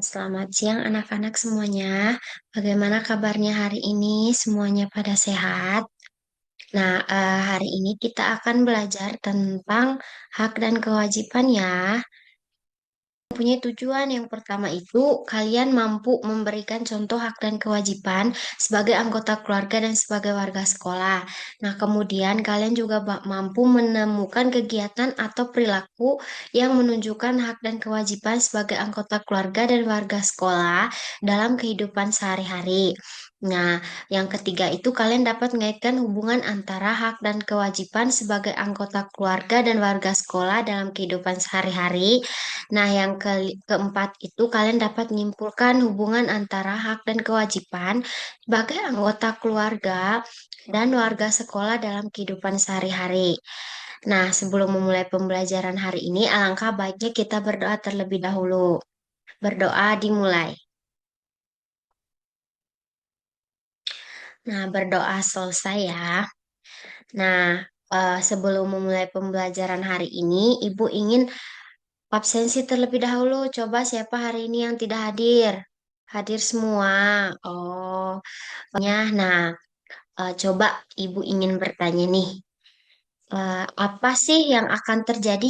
Selamat siang anak-anak semuanya. Bagaimana kabarnya hari ini? Semuanya pada sehat? Nah, hari ini kita akan belajar tentang hak dan kewajiban ya. Mempunyai tujuan yang pertama itu kalian mampu memberikan contoh hak dan kewajiban sebagai anggota keluarga dan sebagai warga sekolah. Nah, kemudian kalian juga mampu menemukan kegiatan atau perilaku yang menunjukkan hak dan kewajiban sebagai anggota keluarga dan warga sekolah dalam kehidupan sehari-hari. Nah, yang ketiga itu kalian dapat mengaitkan hubungan antara hak dan kewajiban sebagai anggota keluarga dan warga sekolah dalam kehidupan sehari-hari. Nah, yang keempat itu kalian dapat menyimpulkan hubungan antara hak dan kewajiban sebagai anggota keluarga dan warga sekolah dalam kehidupan sehari-hari. Nah, sebelum memulai pembelajaran hari ini, alangkah baiknya kita berdoa terlebih dahulu. Berdoa dimulai. Nah, berdoa selesai ya. Nah, sebelum memulai pembelajaran hari ini, Ibu ingin absensi terlebih dahulu. Coba siapa hari ini yang tidak hadir? Hadir semua. Oh, nah, coba Ibu ingin bertanya nih. Apa sih yang akan terjadi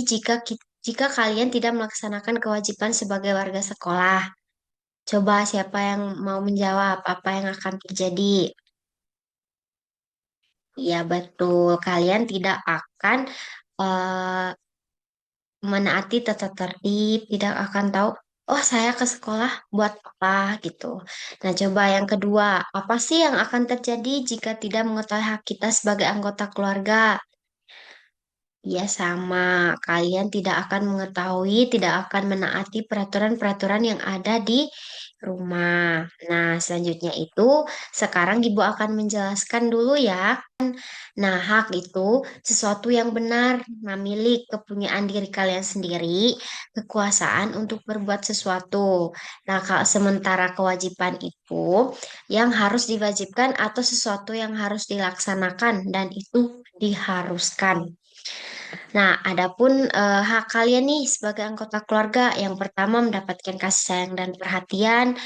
jika kalian tidak melaksanakan kewajiban sebagai warga sekolah? Coba siapa yang mau menjawab apa yang akan terjadi? Ya, betul. Kalian tidak akan eh, menaati tata tertib, tidak akan tahu, oh saya ke sekolah buat apa gitu. Nah, coba yang kedua, apa sih yang akan terjadi jika tidak mengetahui hak kita sebagai anggota keluarga? Ya, sama. Kalian tidak akan mengetahui, tidak akan menaati peraturan-peraturan yang ada di rumah. Nah, selanjutnya itu, sekarang Ibu akan menjelaskan dulu ya. Nah, hak itu sesuatu yang benar, nah milik kepunyaan diri kalian sendiri, kekuasaan untuk berbuat sesuatu. Nah, kalau sementara kewajiban itu yang harus diwajibkan atau sesuatu yang harus dilaksanakan dan itu diharuskan. Nah, adapun hak kalian nih sebagai anggota keluarga, yang pertama mendapatkan kasih sayang dan perhatian,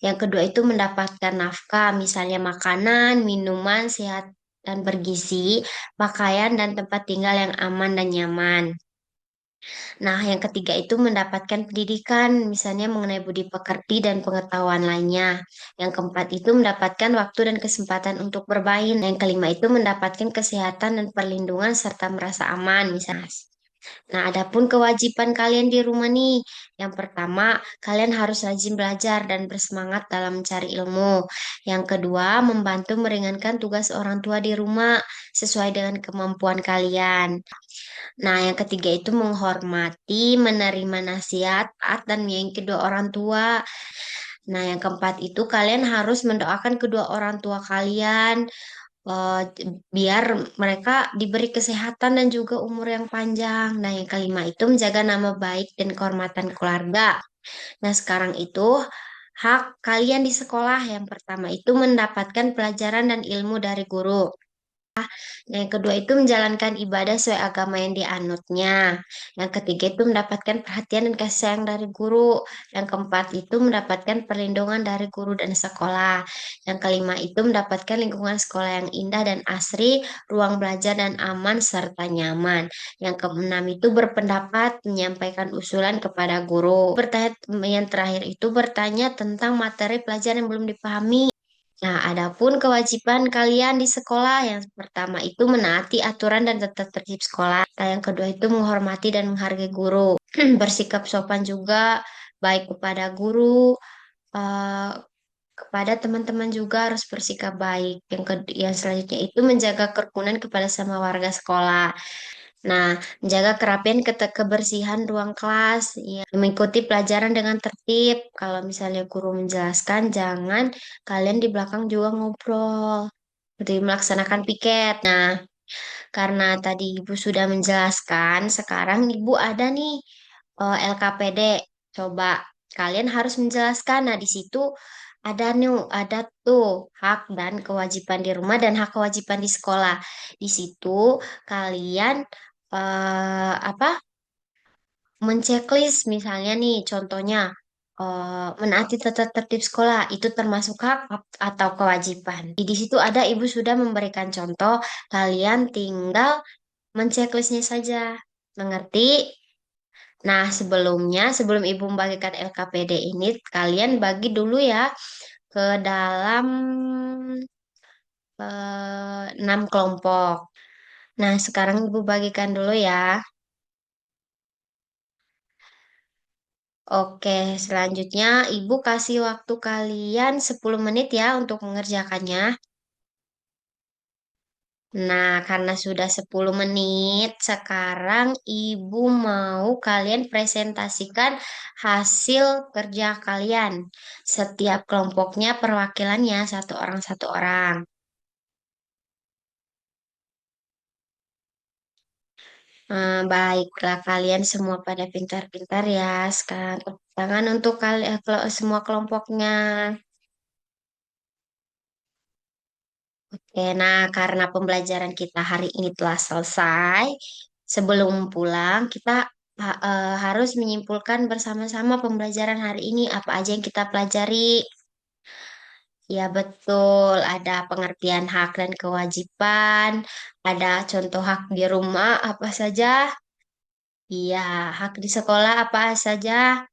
yang kedua itu mendapatkan nafkah, misalnya makanan, minuman, sehat dan bergizi, pakaian dan tempat tinggal yang aman dan nyaman. Nah, yang ketiga itu mendapatkan pendidikan, misalnya mengenai budi pekerti dan pengetahuan lainnya. Yang keempat itu mendapatkan waktu dan kesempatan untuk bermain. Yang kelima itu mendapatkan kesehatan dan perlindungan serta merasa aman, misalnya. Nah, adapun kewajiban kalian di rumah nih, yang pertama, kalian harus rajin belajar dan bersemangat dalam mencari ilmu. Yang kedua, membantu meringankan tugas orang tua di rumah sesuai dengan kemampuan kalian. Nah, yang ketiga itu menghormati, menerima nasihat, taat, dan menyayangi kedua orang tua. Nah, yang keempat itu kalian harus mendoakan kedua orang tua kalian eh, biar mereka diberi kesehatan dan juga umur yang panjang. Nah, yang kelima itu menjaga nama baik dan kehormatan keluarga. Nah, sekarang itu hak kalian di sekolah yang pertama itu mendapatkan pelajaran dan ilmu dari guru. Nah, yang kedua itu menjalankan ibadah sesuai agama yang dianutnya. Yang ketiga itu mendapatkan perhatian dan kasih sayang dari guru. Yang keempat itu mendapatkan perlindungan dari guru dan sekolah. Yang kelima itu mendapatkan lingkungan sekolah yang indah dan asri, ruang belajar dan aman serta nyaman. Yang keenam itu berpendapat, menyampaikan usulan kepada guru. Yang terakhir itu bertanya tentang materi pelajaran yang belum dipahami. Nah, adapun kewajiban kalian di sekolah yang pertama itu menaati aturan dan tata tertib sekolah. Nah, yang kedua itu menghormati dan menghargai guru. Bersikap sopan juga baik kepada guru, eh, kepada teman-teman juga harus bersikap baik. Yang selanjutnya itu menjaga kerukunan kepada sama warga sekolah. Nah, menjaga kerapian kebersihan ruang kelas, ya, mengikuti pelajaran dengan tertib. Kalau misalnya guru menjelaskan, jangan kalian di belakang juga ngobrol. Seperti melaksanakan piket. Nah, karena tadi Ibu sudah menjelaskan, sekarang Ibu ada nih LKPD. Coba kalian harus menjelaskan. Nah, di situ ada tuh hak dan kewajiban di rumah dan hak kewajiban di sekolah. Di situ kalian apa? Menceklis misalnya nih contohnya menaati tata tertib sekolah itu termasuk hak atau kewajiban. Di situ ada ibu sudah memberikan contoh, kalian tinggal menceklisnya saja. Mengerti? Nah, sebelum ibu membagikan LKPD ini, kalian bagi dulu ya ke dalam 6 kelompok. Nah, sekarang ibu bagikan dulu ya. Oke, selanjutnya ibu kasih waktu kalian 10 menit ya untuk mengerjakannya. Nah, karena sudah 10 menit, sekarang ibu mau kalian presentasikan hasil kerja kalian. Setiap kelompoknya perwakilannya satu orang. Baiklah, kalian semua pada pintar-pintar ya. Sekarang tepuk tangan untuk kalian semua kelompoknya. Oke, nah karena pembelajaran kita hari ini telah selesai, sebelum pulang kita harus menyimpulkan bersama-sama pembelajaran hari ini apa aja yang kita pelajari. Ya betul, ada pengertian hak dan kewajiban, ada contoh hak di rumah apa saja. Iya, hak di sekolah apa saja,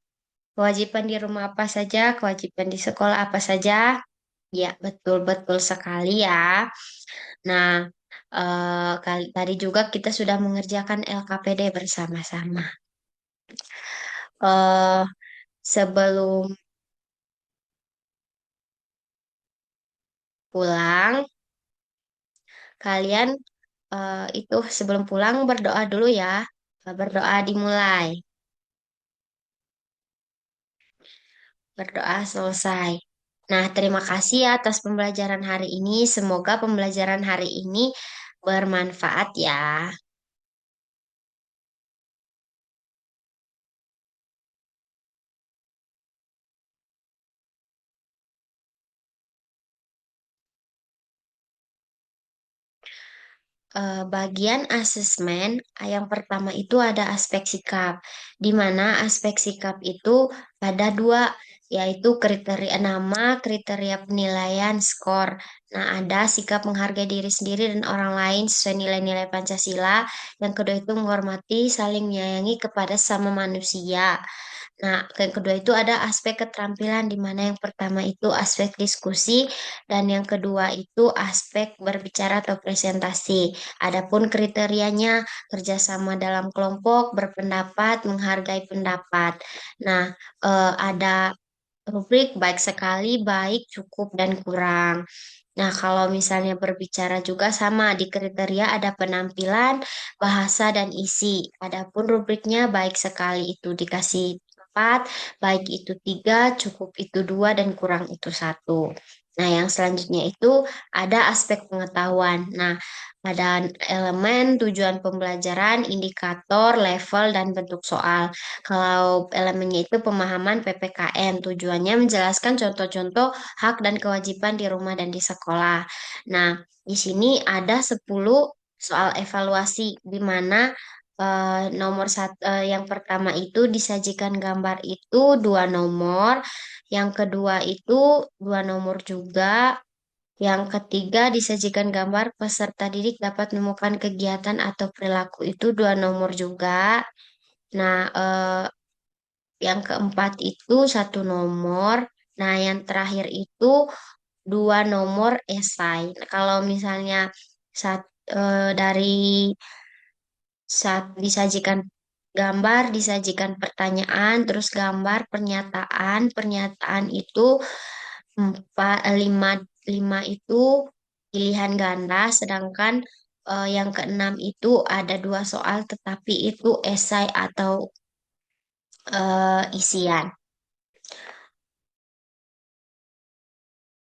kewajiban di rumah apa saja, kewajiban di sekolah apa saja. Ya, betul-betul sekali ya. Nah, tadi juga kita sudah mengerjakan LKPD bersama-sama. eh Sebelum pulang, kalian itu sebelum pulang berdoa dulu ya. Berdoa dimulai. Berdoa selesai. Nah, terima kasih ya atas pembelajaran hari ini. Semoga pembelajaran hari ini bermanfaat ya. Bagian asesmen yang pertama itu ada aspek sikap, di mana aspek sikap itu ada dua, yaitu kriteria nama, kriteria penilaian, skor. Nah, ada sikap menghargai diri sendiri dan orang lain sesuai nilai-nilai Pancasila. Yang kedua itu menghormati, saling menyayangi kepada sama manusia. Nah, yang kedua itu ada aspek keterampilan, di mana yang pertama itu aspek diskusi dan yang kedua itu aspek berbicara atau presentasi. Adapun kriterianya kerjasama dalam kelompok, berpendapat, menghargai pendapat. Nah, ada rubrik baik sekali, baik, cukup, dan kurang. Nah, kalau misalnya berbicara juga sama di kriteria ada penampilan, bahasa, dan isi. Adapun rubriknya baik sekali itu dikasih 4, baik itu 3, cukup itu 2, dan kurang itu 1. Nah, yang selanjutnya itu ada aspek pengetahuan. Nah, ada elemen, tujuan pembelajaran, indikator, level, dan bentuk soal. Kalau elemennya itu pemahaman PPKN, tujuannya menjelaskan contoh-contoh hak dan kewajiban di rumah dan di sekolah. Nah, di sini ada 10 soal evaluasi di mana yang pertama itu disajikan gambar itu 2 nomor, yang kedua itu 2 nomor juga, yang ketiga disajikan gambar peserta didik dapat menemukan kegiatan atau perilaku itu 2 nomor juga. Nah, yang keempat itu 1 nomor. Nah, yang terakhir itu 2 nomor esai. Nah, kalau misalnya saat dari saat disajikan gambar, disajikan pertanyaan, terus gambar, pernyataan, pernyataan itu lima, lima itu pilihan ganda, sedangkan yang keenam itu ada 2 soal, tetapi itu esai atau isian.